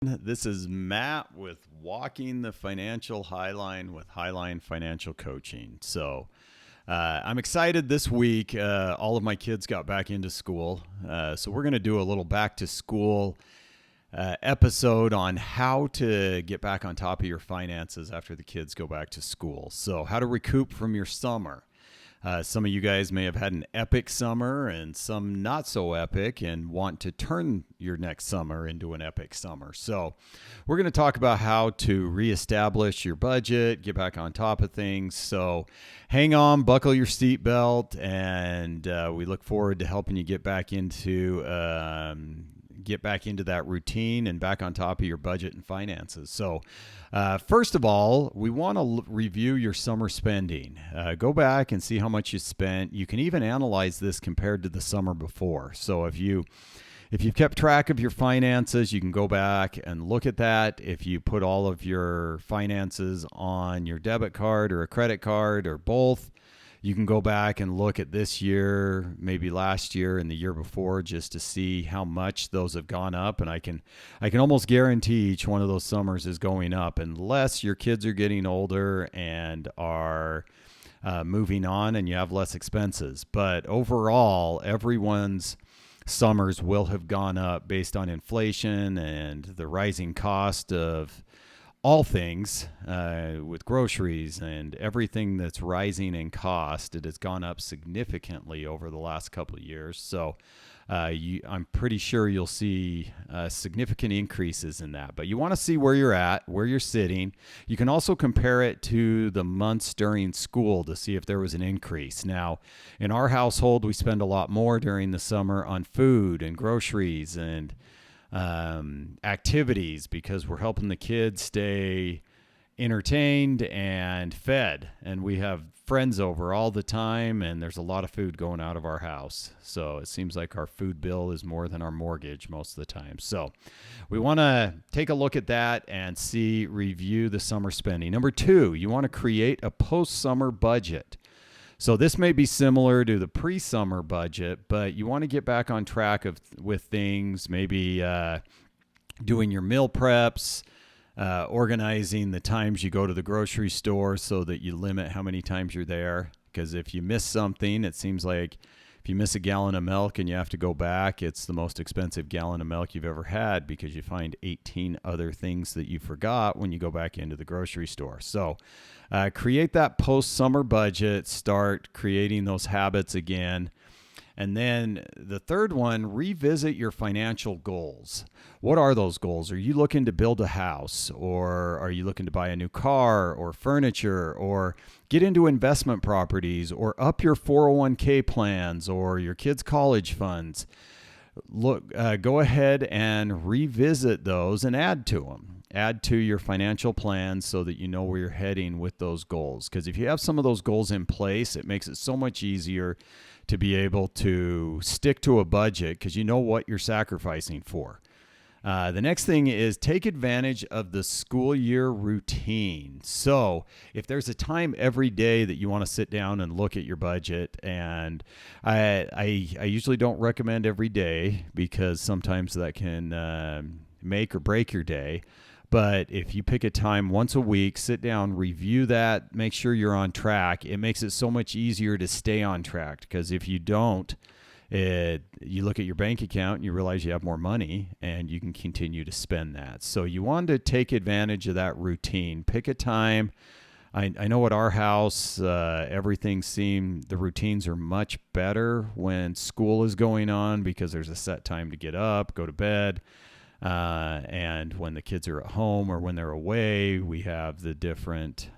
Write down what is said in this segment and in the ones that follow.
This is Matt with Walking the Financial Highline with Highline Financial Coaching. I'm excited this week. All of my kids got back into school. So we're going to do a little back to school episode on how to get back on top of your finances after the kids go back to school. So, how to recoup from your summer. Some of you guys may have had an epic summer and some not so epic and want to turn your next summer into an epic summer. So we're going to talk about how to reestablish your budget, get back on top of things. So hang on, buckle your seatbelt, and we look forward to helping you get back into that routine and back on top of your budget and finances. So first of all, we want to review your summer spending. Go back and see how much you spent. You can even analyze this compared to the summer before. So if you've kept track of your finances, you can go back and look at that. If you put all of your finances on your debit card or a credit card or both, you can go back and look at this year, maybe last year and the year before, just to see how much those have gone up. And I can almost guarantee each one of those summers is going up, unless your kids are getting older and are moving on and you have less expenses. But overall, everyone's summers will have gone up based on inflation and the rising cost of all things with groceries and everything that's rising in cost. It has gone up significantly over the last couple of years. So I'm pretty sure you'll see significant increases in that. But you want to see where you're at, where you're sitting. You can also compare it to the months during school to see if there was an increase. Now, in our household, we spend a lot more during the summer on food and groceries and activities, because we're helping the kids stay entertained and fed, and we have friends over all the time, and there's a lot of food going out of our house. So it seems like our food bill is more than our mortgage most of the time. So we want to take a look at that and review the summer spending. Number 2, you want to create a post-summer budget. So this may be similar to the pre-summer budget, but you want to get back on track with things, maybe doing your meal preps, organizing the times you go to the grocery store so that you limit how many times you're there. Because if you miss something, it seems like if you miss a gallon of milk and you have to go back, it's the most expensive gallon of milk you've ever had, because you find 18 other things that you forgot when you go back into the grocery store. So create that post-summer budget, start creating those habits again. And then the third one, revisit your financial goals. What are those goals? Are you looking to build a house, or are you looking to buy a new car or furniture, or get into investment properties, or up your 401k plans or your kids' college funds? Go ahead and revisit those and add to them. Add to your financial plans so that you know where you're heading with those goals. Because if you have some of those goals in place, it makes it so much easier to be able to stick to a budget, because you know what you're sacrificing for. The next thing is take advantage of the school year routine. So if there's a time every day that you want to sit down and look at your budget, and I usually don't recommend every day, because sometimes that can make or break your day. But if you pick a time once a week, sit down, review that, make sure you're on track. It makes it so much easier to stay on track, because if you don't, you look at your bank account and you realize you have more money and you can continue to spend that. So you want to take advantage of that routine. Pick a time. I know at our house, the routines are much better when school is going on, because there's a set time to get up, go to bed. And when the kids are at home or when they're away, we have the different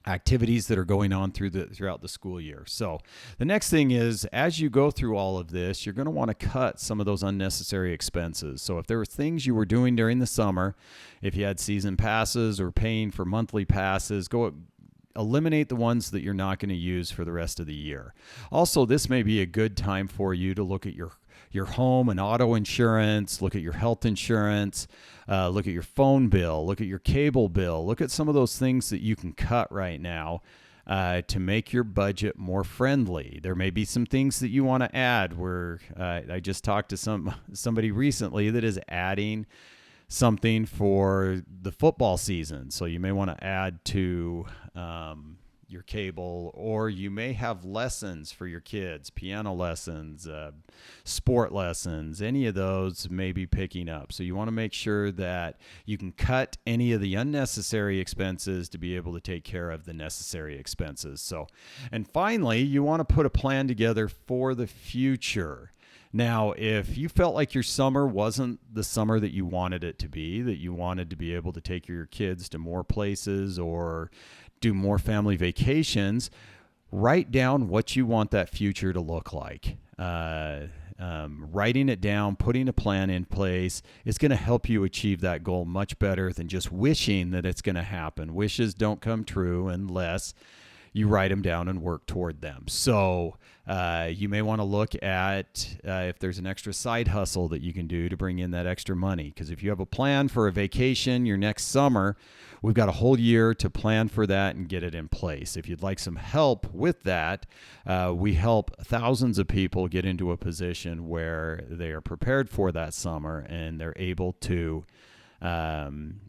activities that are going on throughout the school year. So the next thing is, as you go through all of this, you're going to want to cut some of those unnecessary expenses. So if there were things you were doing during the summer, if you had season passes or paying for monthly passes, eliminate the ones that you're not going to use for the rest of the year. Also, this may be a good time for you to look at your home and auto insurance, look at your health insurance, look at your phone bill, look at your cable bill, look at some of those things that you can cut right now to make your budget more friendly. There may be some things that you want to add where I just talked to somebody recently that is adding something for the football season. So you may want to add to your cable, or you may have lessons for your kids, piano lessons, sport lessons, any of those may be picking up. So you want to make sure that you can cut any of the unnecessary expenses to be able to take care of the necessary expenses. So, and finally, you want to put a plan together for the future. Now, if you felt like your summer wasn't the summer that you wanted it to be, that you wanted to be able to take your kids to more places or do more family vacations, write down what you want that future to look like. Writing it down, putting a plan in place is going to help you achieve that goal much better than just wishing that it's going to happen. Wishes don't come true unless you write them down and work toward them. So you may want to look at if there's an extra side hustle that you can do to bring in that extra money. Because if you have a plan for a vacation your next summer, we've got a whole year to plan for that and get it in place. If you'd like some help with that, we help thousands of people get into a position where they are prepared for that summer and they're able to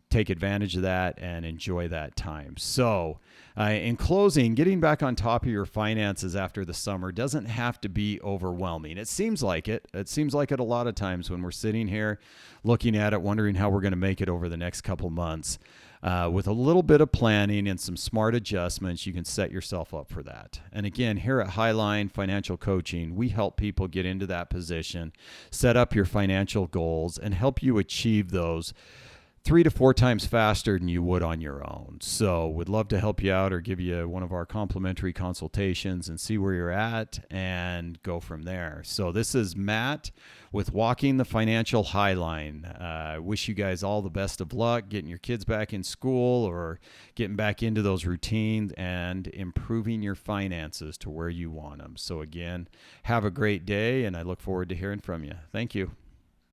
take advantage of that and enjoy that time. So in closing, getting back on top of your finances after the summer doesn't have to be overwhelming. It seems like it. It seems like it a lot of times when we're sitting here looking at it, wondering how we're going to make it over the next couple months. With a little bit of planning and some smart adjustments, you can set yourself up for that. And again, here at Highline Financial Coaching, we help people get into that position, set up your financial goals, and help you achieve those 3 to 4 times faster than you would on your own. So we'd love to help you out or give you one of our complimentary consultations and see where you're at and go from there. So this is Matt with Walking the Financial Highline. I wish you guys all the best of luck getting your kids back in school or getting back into those routines and improving your finances to where you want them. So again, have a great day, and I look forward to hearing from you. Thank you.